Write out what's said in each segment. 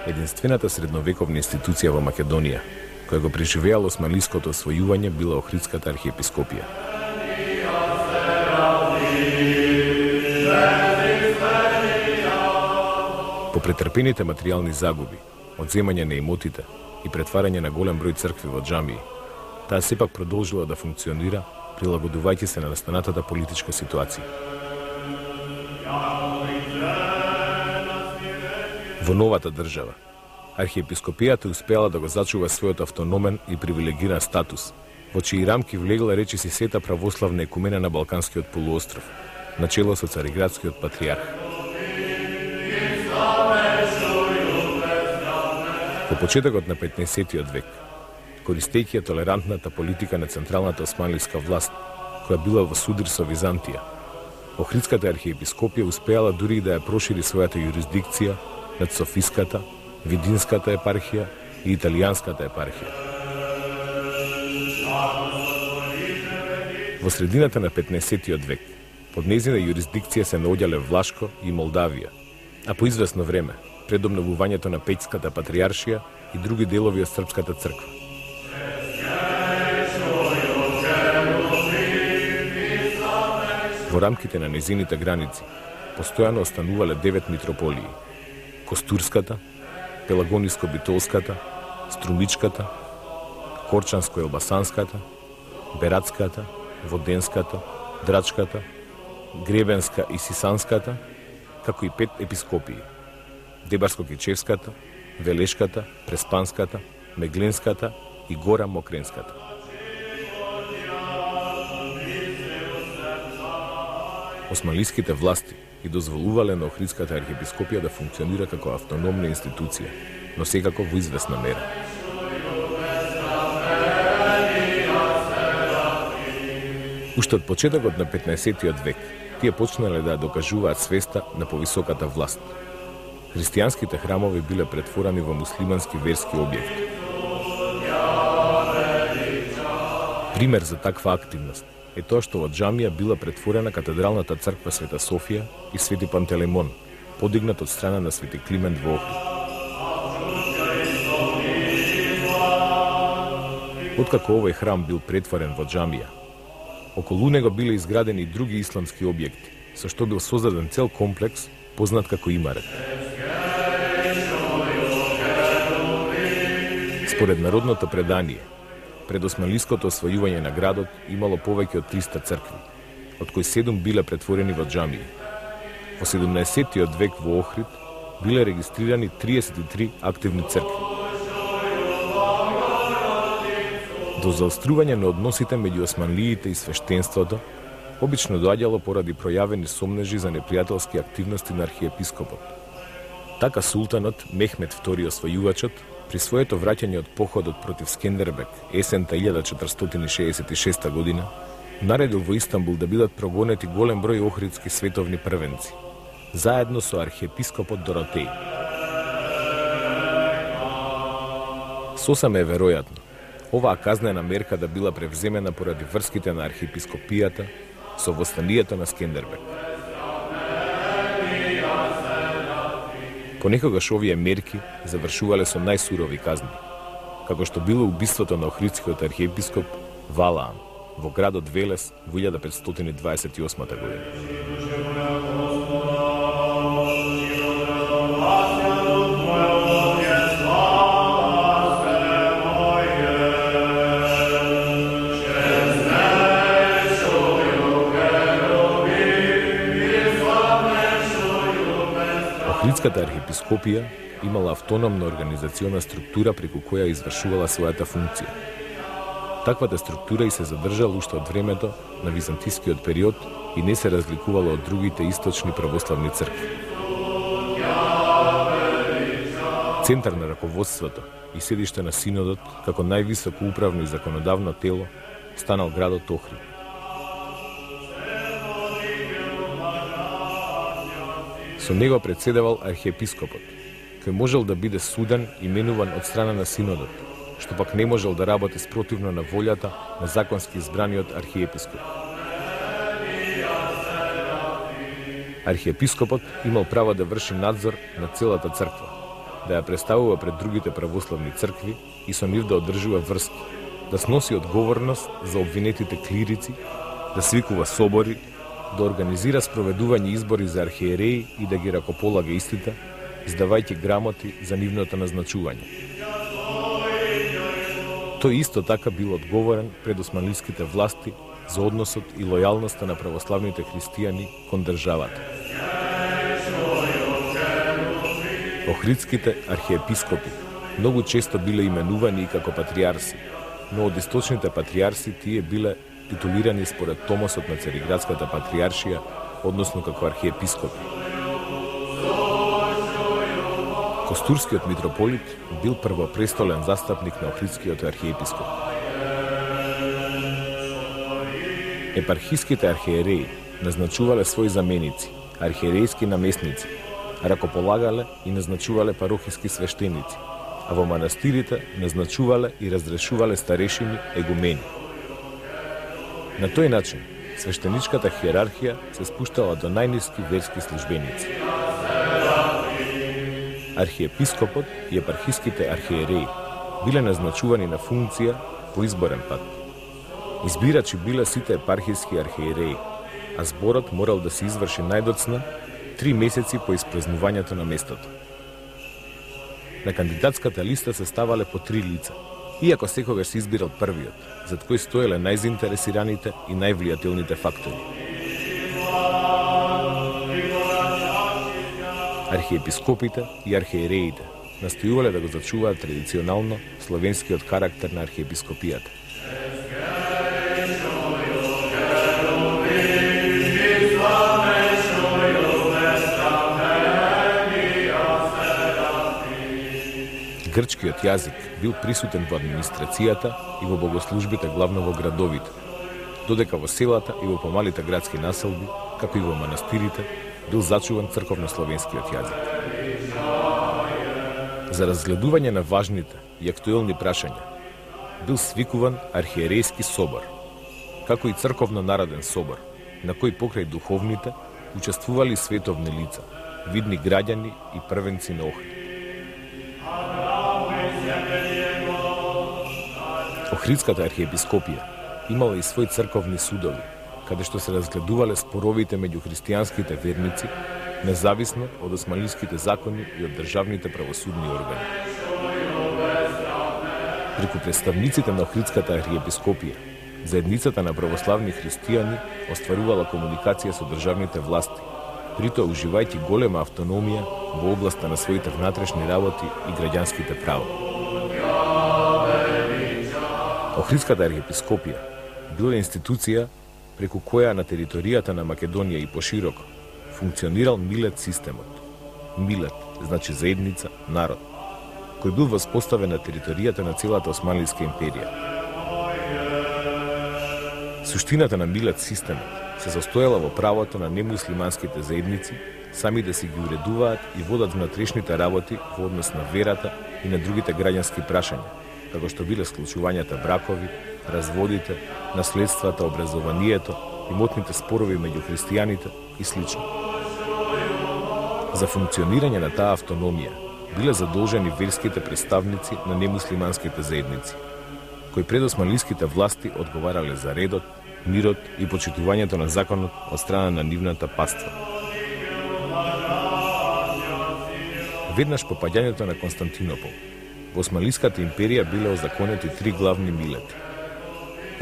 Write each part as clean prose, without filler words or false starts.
единствената средновековна институција во Македонија, која го преживеало османлиското освојување, била Охридската архиепископија. По претрпените материјални загуби, одземање на имотите и претварање на голем број цркви во џамии, таа сепак продолжила да функционира, прилагодувајќи се на настанатата политичка ситуација. Во новата држава, архиепископијата успеала да го зачува својот автономен и привилегиран статус, во чии рамки влегла речиси сета православна екумена на Балканскиот полуостров, начело со Цариградскиот патриарх. Во почетокот на 15-тиот век, користејќи толерантната политика на централната османлиска власт, која била во судир со Византија, Охридската архиепископија успеала дури и да ја прошири својата юрисдикција над Софиската, Видинската епархија и Италијанската епархија. Во средината на 15-тиот век, под нејзина юрисдикција се наоѓале Влашко и Молдавија, а по известно време, пред обновувањето на Пеќската патријаршија и други делови од Српската црква. Во рамките на нејзините граници, постојано останувале 9 митрополии: Костурската, Пелагониско-Битолската, Струмичката, Корчанско-Елбасанската, Бератската, Воденската, Драчката, Гребенска и Сисанската, како и 5 епископии: Дебарско-Кечевската, Велешката, Преспанската, Мегленската и Гора Мокренската. Османлиските власти и дозволувале на Охридската архиепископија да функционира како автономна институција, но секако во известна мера. Уште од почетокот на 15-тиот век, тие почнале да ја докажуваат свеста на повисоката власт. Христијанските храмови биле претворени во муслимански верски објекти. Пример за таква активност е тоа што во џамија била претворена катедралната црква Света Софија и Свети Пантелеймон, подигнат од страна на Свети Климент во Охрид. Откако овој храм бил претворен во џамија, околу него биле изградени и други исламски објекти, со што бил создаден цел комплекс познат како имарет. Според народното предание, пред османлиското освојување на градот имало повеќе од 300 цркви, од кои 7 биле претворени во џамии. Во 17-тиот век во Охрид биле регистрирани 33 активни цркви. До заострување на односите меѓу османлиите и свештенството обично доаѓало поради пројавени сомнежи за непријателски активности на архиепископот. Така султанот Мехмед II освојувачот при своето враќање од походот против Скендербек есента 1466 година, наредил во Истанбул да бидат прогонети голем број охридски световни првенци, заедно со архиепископот Доротеј. Сосема е веројатно оваа казнена мерка да била превземена поради врските на архиепископијата со востанието на Скендербек. Понекогаш овие мерки завршувале со најсурови казни, како што било убиството на охридскиот архиепископ Валаам во градот Велес во 1528 година. Охридската архиепископија имала автономна организациона структура преку која извршувала својата функција. Таквата структура и се задржала уште од времето на византискиот период и не се разликувала од другите источни православни цркви. Центар на раководството и седиште на синодот како највисоко управно и законодавно тело станал градот Охрид. Со него председавал архиепископот, кој можел да биде суден и менуван од страна на синодот, што пак не можел да работи спротивно на волјата на законски избраниот архиепископ. Архиепископот имал право да врши надзор на целата црква, да ја представува пред другите православни цркви и со нив да одржува врски, да сноси одговорност за обвинетите клирици, да свикува собори, да организира спроведување избори за архиереи и да ги ракополага истите, издавајќи грамоти за нивното назначување. Тој исто така бил одговорен пред османлиските власти за односот и лојалноста на православните христијани кон државата. Охридските архиепископи многу често биле именувани и како патриарси, но од источните патриарси тие биле титулирани според томосот на Цариградската патриаршија, односно како архиепископи. Костурскиот митрополит бил првопрестолен застапник на Охридскиот архиепископ. Епархиските архиереи назначувале своји заменици, архиерејски наместници, ракополагале и назначувале парохиски свештеници, а во манастирите назначувале и разрешувале старешини, егумени. На тој начин, свештеничката хиерархија се спуштала до најниски верски службеници. Архиепископот и епархиските архиереи биле назначувани на функција по изборен пат. Избирачи биле сите епархиски архиереи, а зборот морал да се изврши најдоцна 3 месеци по испразнувањето на местото. На кандидатската листа се ставале по 3 лица, иако секогаш се избирал првиот, зад кој стоеле најзаинтересираните и највлијателните фактори. Архиепископите и архиереите настојувале да го зачуваат традиционално словенскиот карактер на архиепископијата. Грчкиот јазик бил присутен во администрацијата и во богослужбите главно во градовите, додека во селата и во помалите градски населби, како и во манастирите, бил зачуван црковно-словенскиот јазик. За разгледување на важните и актуелни прашања бил свикуван архиерејски собор, како и црковно-народен собор, на кој покрај духовните учествували световни лица, видни граѓани и првенци на Охрид. Охридската архиепископија имала и своји црковни судови, каде што се разгледувале споровите меѓу христијанските верници, независно од османлиските закони и од државните правосудни органи. Преку представниците на Охридската архиепископија, заедницата на православни христијани остварувала комуникација со државните власти, притоа уживајќи голема автономија во областа на своите внатрешни работи и граѓанските права. Охридската архиепископија била институција преку која на територијата на Македонија и пошироко функционирал милет системот. Милет значи заедница, народ, кој бил воспоставен на територијата на целата Османлиска империја. Суштината на милет системот се состоела во правото на немуслиманските заедници сами да си ги уредуваат и водат внатрешните работи во однос на верата и на другите граѓански прашања, како што биле склучувањата бракови, разводите, наследствата, образованието, имотните спорови меѓу христијаните и слично. За функционирање на таа автономија биле задолжени верските представници на немуслиманските заедници, кои пред османлиските власти одговарале за редот, мирот и почитувањето на законот од страна на нивната паства. Веднаш по паѓањето на Константинопол, во Османлиската империја биле озаконети 3 главни милети: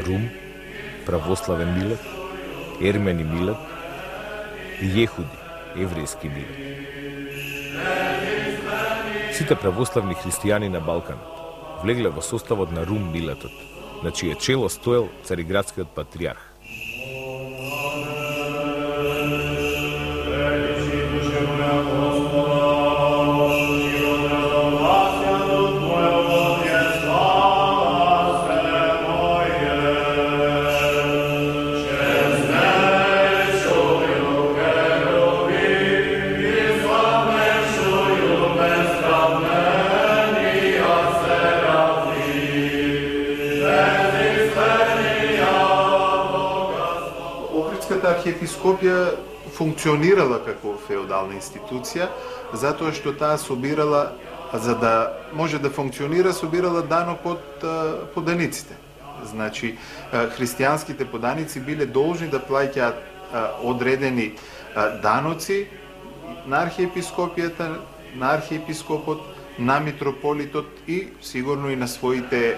Рум, православен милет, Ермени милет и Јехуди, еврејски милет. Сите православни христијани на Балканот влегле во составот на Рум милетот, на чие чело стоел Цариградскиот патриарх. Архиепископија функционирала како феодална институција, затоа што таа собирала за да може да функционира, собирала данок од поданиците. Значи, христијанските поданици биле должни да плаќаат одредени даноци на архиепископијата, на архиепископот, на митрополитот и сигурно и на своите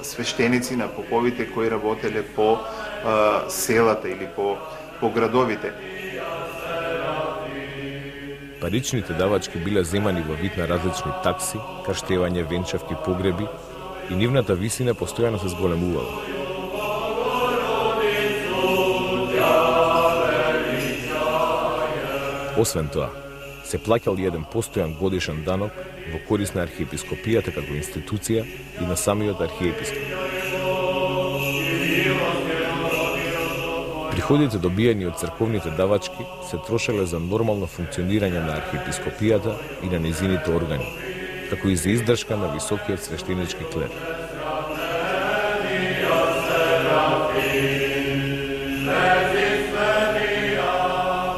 свештеници, на поповите кои работеле по селата или по градовите. Паричните давачки биле земани во вид на различни такси, крштевање, венчавки, погреби и нивната висина постојано се зголемувала. Освен тоа, се плаќал еден постојан годишен данок во корист на архиепископијата како институција и на самиот архиепископ. Приходите добиени од црковните давачки се трошеле за нормално функционирање на архиепископијата и на незините органи, како и за издршка на високиот свештенички клер.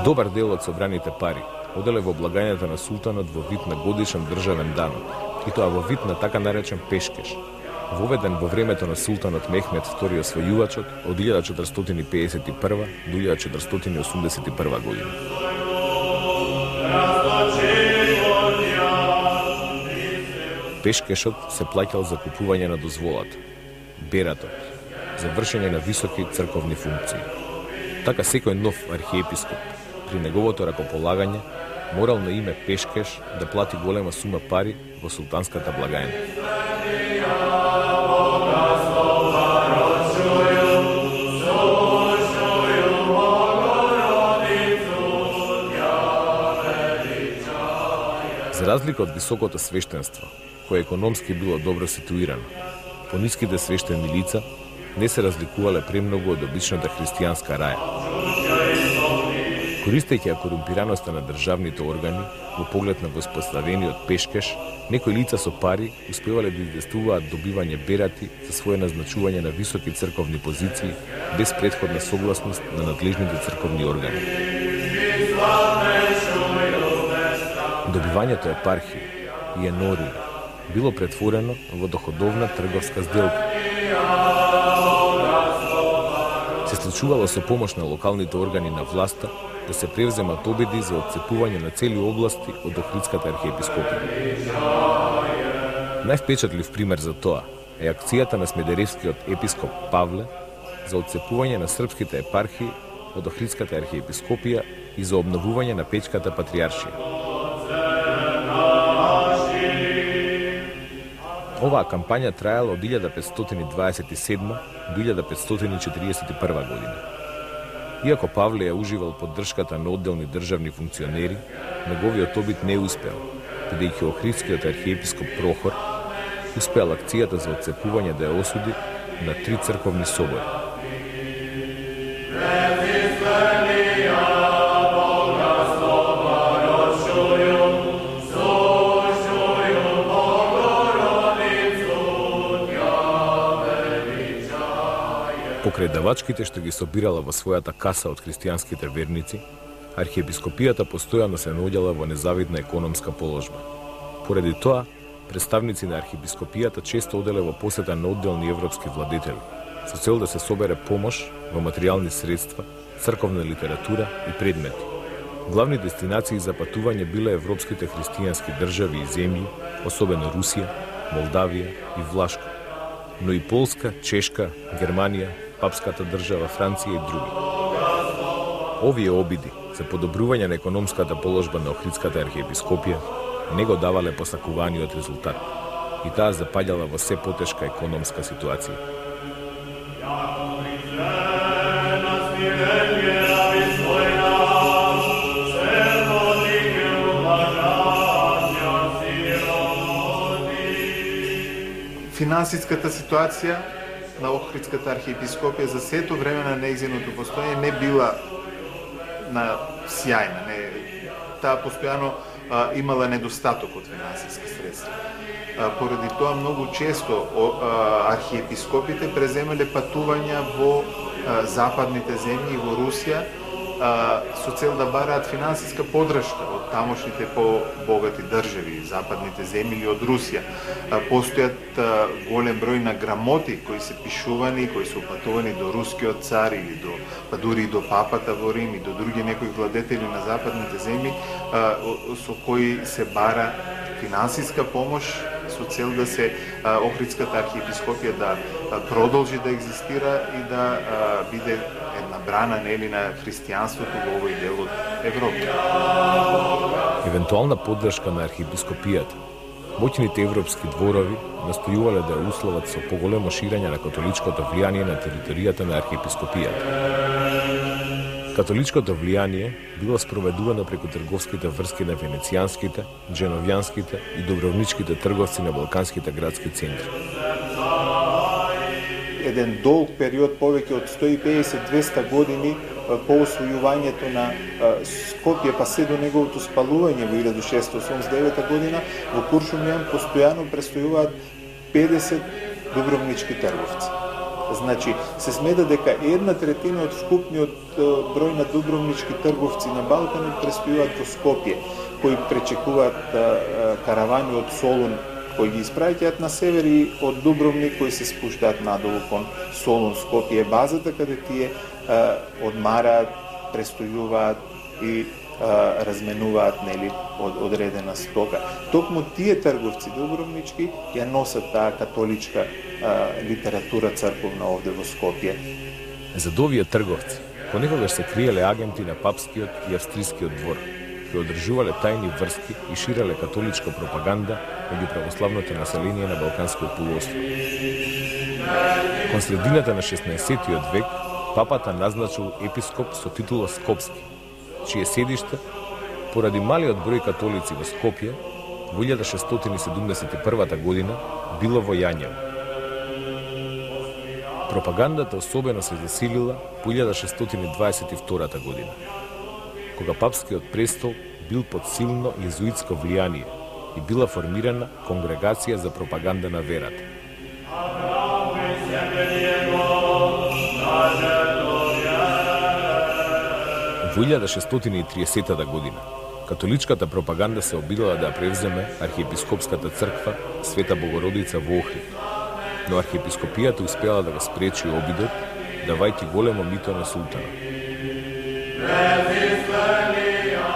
Добар дел од собраните пари оделе во облагањата на султанот во вид на годишен државен данок, и тоа во вид на така наречен пешкеш, воведен во времето на султанот Мехмед II освојувачот од 1451 до 1481 година. Пешкешот се плаќал за купување на дозволата, бератот, за вршење на високи црковни функции. Така секој нов архиепископ при неговото ракополагање морал на име пешкеш да плати голема сума пари во султанската благајна. За разлика од високото свештенство, кое економски било добро ситуирано, пониските свештени лица не се разликувале премногу од обичната христијанска раја. Користејќи ја корумпираноста на државните органи во поглед на воспоставениот пешкеш, некои лица со пари успевале да издействуваат добивање берати за свое назначување на високи црковни позиции без претходна согласност на надлежните црковни органи. Добивањето епархија и енорија било претворено во доходовна трговска сделка. Се случувало со помош на локалните органи на власта да се превземат обиди за отцепување на цели области од Охридската архиепископија. Највпечатлив пример за тоа е акцијата на смедеревскиот епископ Павле за отцепување на српските епархии од Охридската архиепископија и за обновување на Печката патријаршија. Оваа кампања траела од 1527 до 1541 година. Иако Павле ја уживал поддршката на одделни државни функционери, неговиот обид не успел, бидејќи Охридскиот архиепископ Прохор успеал акцијата за отцепување да ја осуди на 3 црковни собори. Покрај давачките што ги собирала во својата каса од христијанските верници, архиепископијата постојано се наоѓала во незавидна економска положба. Поради тоа, представници на архиепископијата често оделе во посета на одделни европски владетели, со цел да се собере помош во материјални средства, црковна литература и предмети. Главни дестинации за патување биле европските христијански држави и земји, особено Русија, Молдавија и Влашко, но и Полска, Чешка, Германија, папската држава, Франција и други. Овие обиди за подобрување на економската положба на Охридската архиепископија не го давале посакуваниот резултат и таа запаѓала во се потешка економска ситуација. Финансиската ситуација на Охридската архиепископија за сето време на нејзиното постоење не била на сјајна. Таа постојано имала недостаток од финансиски средства. Поради тоа многу често архиепископите преземале патувања во западните земји и во Русија со цел да бараат финансиска поддршка од тамошните побогати држави, западните земји или од Русија. Постојат голем број на грамоти кои се пишувани, кои се упатувани до рускиот цар или па дури и до папата во Рим и до други некои владетели на западните земји, со кои се бара финансиска помош со цел да се Охридската архиепископија да продолжи да екзистира и да биде една брана нели на христијанството во овој дел од Европа. Евентуална поддршка на архиепископијата, моќните европски дворови настојувале да ја условат со поголемо ширење на католичкото влијание на територијата на архиепископијата. Католичкото влијание било спроведувано преку трговските врски на венецијанските, дженовјанските и добровничките трговци на балканските градски центри. Еден долг период, повеќе од 150-200 години по освојувањето на Скопје, па се до неговото спалување во 1689 година, во Куршумлијан постојано престојуваат 50 дубровнички трговци. Значи, се смета дека 1/3 од вкупниот број на дубровнички трговци на Балканот престојуваат во Скопје, кои пречекуваат каравани од Солун, кои ги испраќаат на север, и од Дубровник кои се спуштаат надолу кон Солун. Скопје е базата каде тие одмараат, престојуваат и разменуваат нели одредена стока. Токму тие трговци дубровнички ја носат таа католичка литература црковна овде во Скопје. За овие трговци понекогаш се криеле агенти на папскиот и австрискиот двор, кои одржувале тајни врски и ширеле католичка пропаганда меѓу православното население на Балканскиот полуостров. Кон средината на 16-тиот век папата назначил епископ со титула Скопски, чие седиште, поради малиот број католици во Скопје, во 1671 година било во Јањево. Пропагандата особено се засилила по 1622 година, кога папскиот престол бил под силно језуитско влијание и била формирана конгрегација за пропаганда на верата. Во 1630 година католичката пропаганда се обидела да ја превземе архиепископската црква Света Богородица во Охрид, но архиепископијата успела да го спречи обидот, давајќи големо мито на султана.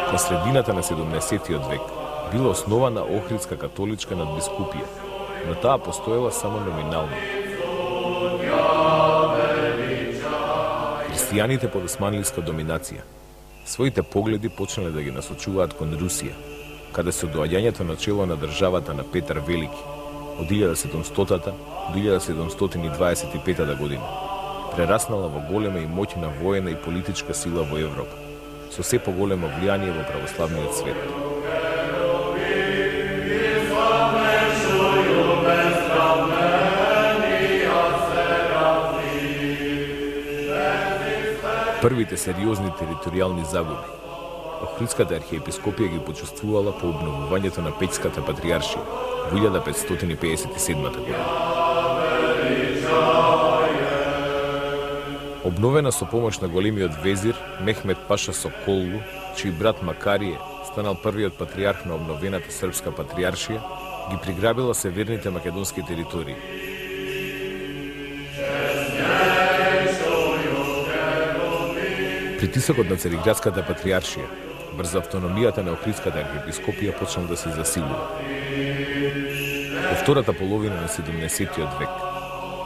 Кон средината на 17-тиот век била основана Охридска католичка надбискупија, но таа постоела само номинално. Христијаните под османлиска доминација своите погледи почнале да ги насочуваат кон Русија, каде со доаѓањето на чело на државата на Петар Велики од 1700 до 1725 година прераснала во голема и моќна воена и политичка сила во Европа, со се поголемо влијание во православниот свет. Првите сериозни територијални загуби Охридската архиепископија ги почувствувала по обновувањето на Пеќската патријаршија во 1557 година. Обновена со помош на големиот везир Мехмет Паша Соколлу, чиј брат Макарие станал првиот патријарх на обновената српска патријаршија, ги приграбила северните македонски територии. Притисокот на Цариградската патријаршија врз автономијата на Охридската архиепископија почнал да се засилува. Во втората половина на 17-тиот век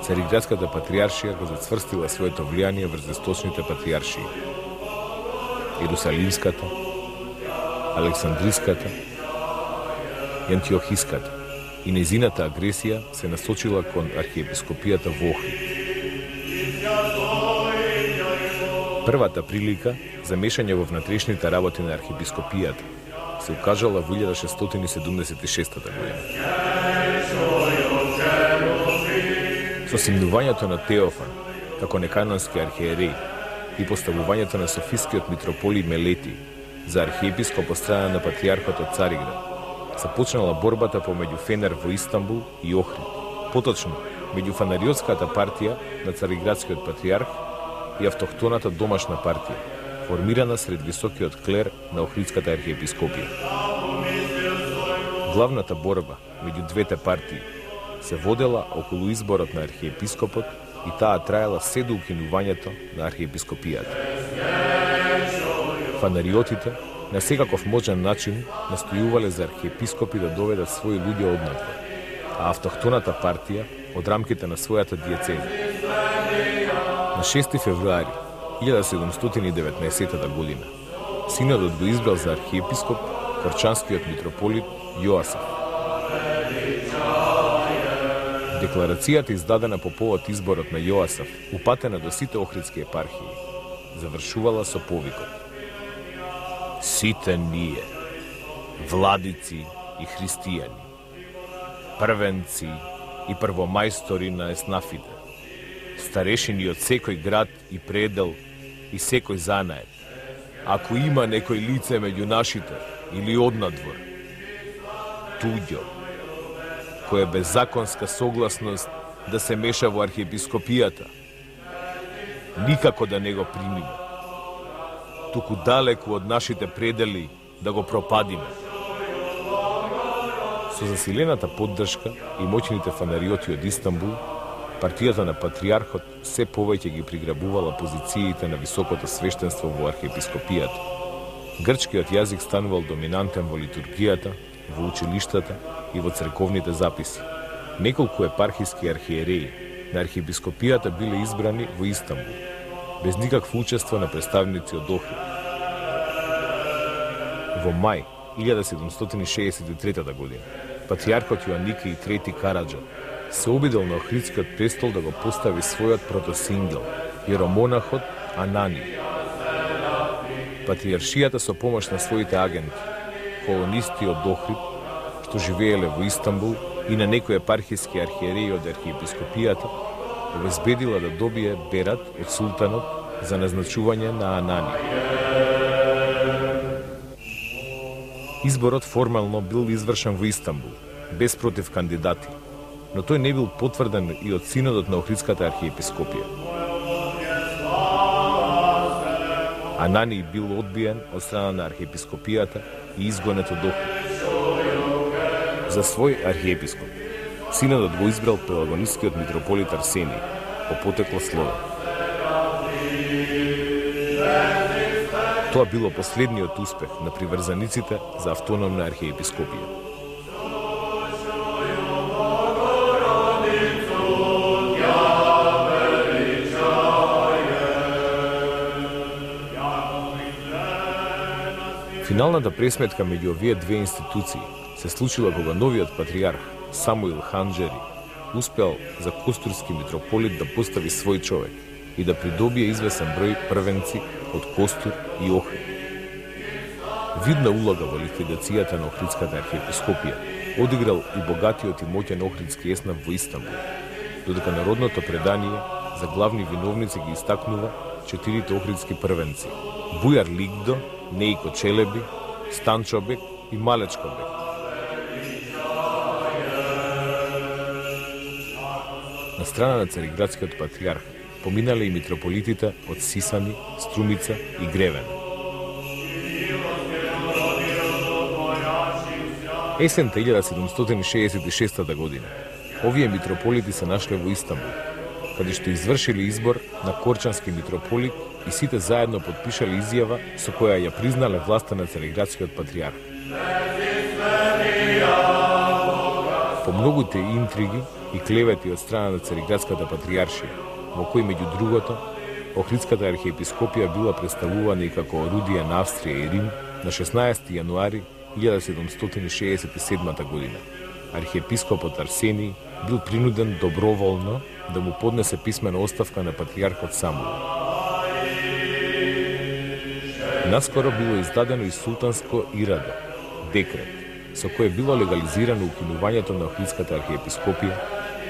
Цариградската патријаршија го зацврстила своето влијание врз источните патријаршии: Иерусалимската, Александриската и Антиохиската, и нејзината агресија се насочила кон архиепископијата во Охрид. Првата прилика за мешање во внатрешните работи на архиепископијата се укажала во 1676 година. Со симнувањето на Теофан како неканонски архиереј и поставувањето на Софискиот митрополи Мелети за архиепископ од страна на патријархот од Цариград, започнала борбата помеѓу Фенер во Истанбул и Охрид, поточно меѓу фанариотската партија на Цариградскиот патријарх и автохтоната домашна партија, формирана сред високиот клер на Охридската архиепископија. Главната борба меѓу двете партии се водела околу изборот на архиепископот и таа траела се до укинувањето на архиепископијата. Фанариотите на секаков можен начин настојувале за архиепископи да доведат своји луѓе однатре, а автохтоната партија од рамките на својата диецеза. На 6 февруари 1719 година синодот го избрал за архиепископ корчанскиот митрополит Јоасаф. Декларацијата издадена по повод изборот на Јоасаф, упатена до сите охридски епархии, завршувала со повикот: сите ние, владици и христијани, првенци и првомајстори на еснафите, старешини од секој град и предел и секој занаед, ако има некој лице меѓу нашите или однадвор, туѓо, кој е без законска согласност да се меша во архиепископијата, никако да не го примиме, туку далеку од нашите предели да го пропадиме. Со засилената поддршка и моќните фанариоти од Истанбул, партијата на патриархот се повеќе ги приграбувала позициите на високото свештенство во архиепископијата. Грчкиот јазик станувал доминантен во литургијата, во училиштата и во црковните записи. Неколку епархиски архиереи на архиепископијата биле избрани во Истанбул, без никакво учество на представници од Охрид. Во мај 1763 година, патриархот Јоанники III Караџа се обидел на Охридскиот престол да го постави својот протосингел, јеромонахот Анани. Патриаршијата со помош на своите агенти, колонисти од Охрид, што живееле во Истанбул, и на некои епархиски архиереи од архиепископијата, обезбедила да добие берат од султанот за назначување на Анани. Изборот формално бил извршен во Истанбул, без против кандидати, но тој не бил потврден и од синодот на Охридската архиепископија. Анани бил одбиен од страна на архиепископијата и изгонет од Охрид. За свој архиепископ, синодот го избрал пелагонискиот митрополит Арсений, по потекло слово. Тоа било последниот успех на приврзаниците за автономна архиепископија. Финалната пресметка меѓу овие две институции се случила кога новиот патриарх Самуил Ханџери успеал за костурски митрополит да постави свој човек и да придобие извесен број првенци од Костур и Охрид. Видна улога во ликвидацијата на Охридската архиепископија одиграл и богатиот и моќен охридски еснав во Истанбул, додека народното предание за главни виновници ги истакнува 4 охридски првенци: Бујар Лигдо, Нејко Челеби, Станчобек и Малечкобек. На страна на Цариградскиот патриарх поминале и митрополитите од Сисани, Струмица и Гревен. Есента 1766 година овие митрополити се нашле во Истанбул, каде што извршили избор на корчански митрополит и сите заедно подпишале изјава со која ја признале власта на Цариградскиот патриарх. По многуте интриги и клевети од страна на Цариградската патриаршија, во кои меѓу другото Охридската архиепископија била представувана и како орудие на Австрија и Рим, на 16 јануари 1767 година архиепископот Арсений бил принуден доброволно да му поднесе писмена оставка на патриархот Самуил. Наскоро било издадено и султанско ирадо, декрет, со кое било легализирано укинувањето на Охридската архиепископија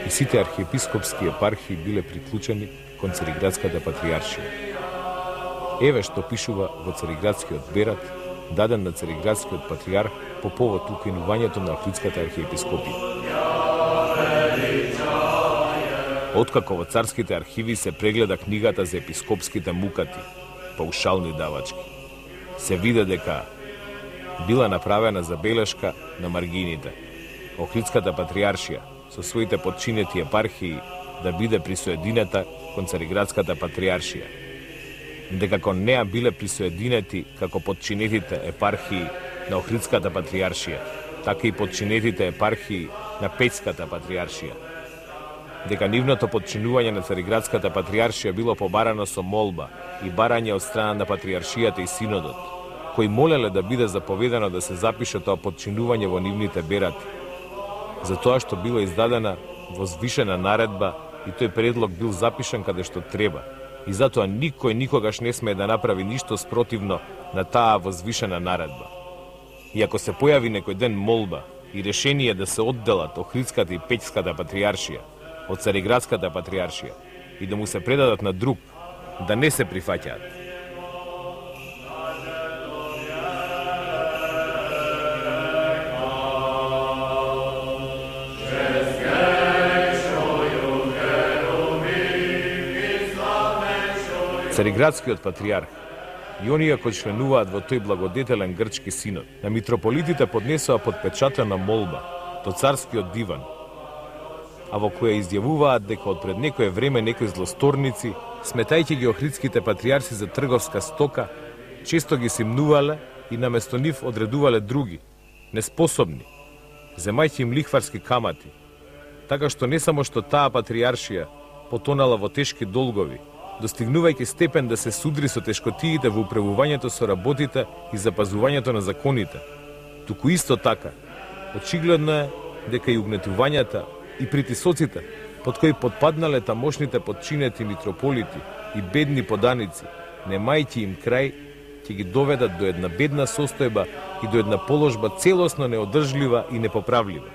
и сите архиепископски епархии биле приклучени кон Цариградската патриаршија. Еве што пишува во Цариградскиот берат, даден на Цариградскиот патриарх по повод укинувањето на Охридската архиепископија. Откако во царските архиви се прегледа книгата за епископските мукати, паушални давачки. Се виде дека била направена забелешка на маргините. Охридската патриаршија со своите подчинети епархии да биде присоединета кон Цариградската патриаршија. Дека кон неа биле присоединети како подчинетите епархии на Охридската патриаршија, така и подчинетите епархии на Пеќската патриаршија. Дека нивното подчинување на Цариградската патриаршија било побарано со молба и барање од страна на патриаршијата и синодот, кои молеле да биде заповедано да се запише тоа подчинување во нивните берати, за тоа што била издадена возвишена наредба и тој предлог бил запишан каде што треба, и затоа никој никогаш не смее да направи ништо спротивно на таа возвишена наредба. И ако се појави некој ден молба и решение да се одделат Охридската и Пеќската патриаршија од Цариградската патриаршија и да му се предадат на друг, да не се прифаќаат. Цариградскиот патриарх и оние кои членуваат во тој благодетелен грчки синод на митрополитите поднесоа подпечатена молба до царскиот диван, а во која изјавуваат дека од пред некое време некои злосторници, сметајќи ги охридските патриарси за трговска стока, често ги симнувале и наместо нив одредувале други, неспособни, земајќи им лихварски камати, така што не само што таа патриаршија потонала во тешки долгови, достигнувајќи степен да се судри со тешкотиите во управувањето со работите и запазувањето на законите, туку исто така, очигледно е дека и угнетувањата и притисоците под кои подпаднале тамошните подчинети митрополити и бедни поданици, немајќи им крај, ќе ги доведат до една бедна состојба и до една положба целосно неодржлива и непоправлива.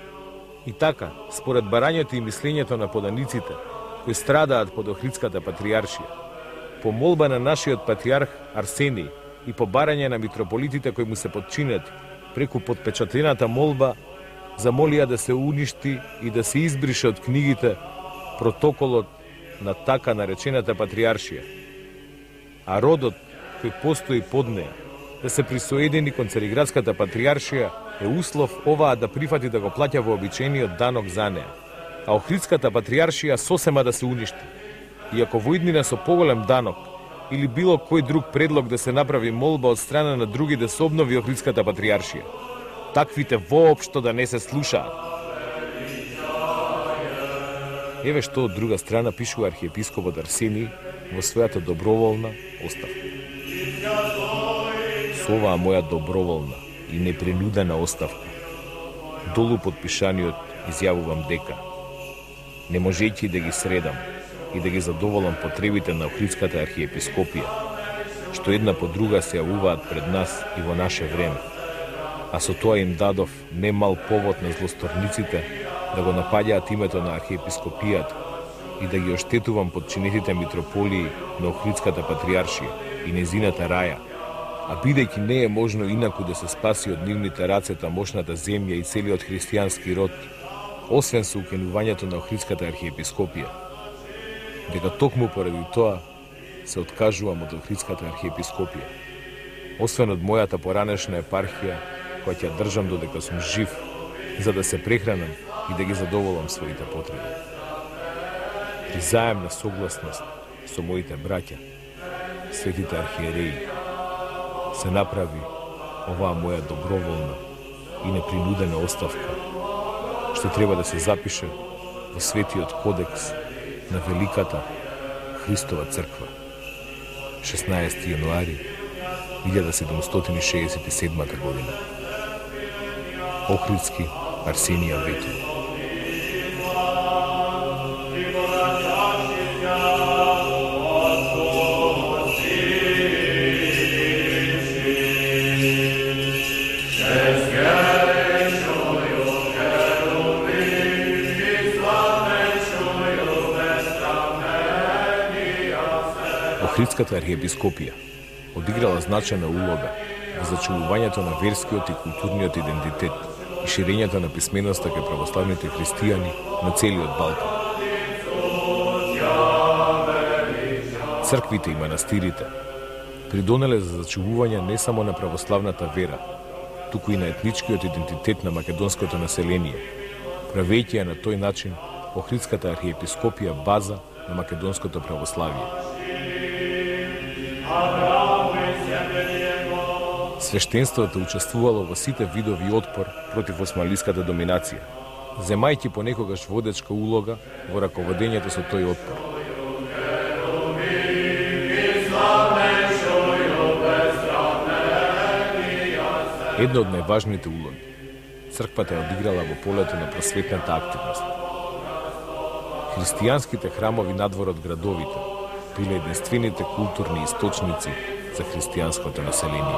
И така, според барањето и мислењето на поданиците, кои страдаат под Охридската патриаршија, по молба на нашиот патриарх Арсений и по барање на митрополитите кои му се подчинети, преку подпечатената молба, замолија да се уништи и да се избрише од книгите протоколот на така наречената патриаршија, а родот кој постои под неа да се присоедини кон Цариградската патриаршија е услов оваа да прифати да го плаќа вообичаениот данок за неа, а Охридската патриаршија сосема да се уништи. И ако во иднина со поголем данок или било кој друг предлог да се направи молба од страна на други да се обнови Охридската патриаршија, таквите воопшто да не се слушаат. Еве што од друга страна пишува архиепископот Арсений во својата доброволна оставка. Со оваа моја доброволна и непринудена оставка, долу подпишаниот изјавувам дека, не можејќи да ги средам и да ги задоволам потребите на Охридската архиепископија, што една по друга се јавуваат пред нас и во наше време, а со тоа им дадов немал повод на злосторниците да го напаѓаат името на архиепископијата и да ги оштетувам подчинетите митрополии на Охридската патриаршија и незината раја, а бидејќи не е можно инаку да се спаси од нивните раце тамошната земја и целиот христијански род, освен со укинувањето на Охридската архиепископија, дека токму поради тоа се откажувам од Охридската архиепископија, освен од мојата поранешна епархија, која ќе држам додека сум жив, за да се прехранам и да ги задоволам своите потреби. При заемна согласност со моите браќа, светите архиереи, се направи оваа моја доброволна и непринудена оставка, што треба да се запише во Светиот кодекс на Великата Христова црква, 16 јануари 1767 година. Охридски Арсенија Ветова. Охридската архиепископија одиграла значајна улога во зачувувањето на верскиот и културниот идентитет и ширењето на писменоста кај православните христијани на целиот Балкан. Црквите и манастирите придонеле за зачувување не само на православната вера, туку и на етничкиот идентитет на македонското население, правејќи ја на тој начин Охридската архиепископија база на македонското православие. Свештенството учествувало во сите видови отпор против османлиската доминација, земајќи понекогаш водечка улога во раководењето со тој отпор. Една од најважните улоги црквата ја одиграла во полето на просветната активност. Христијанските храмови надвор од градовите биле единствените културни источници за христијанското население.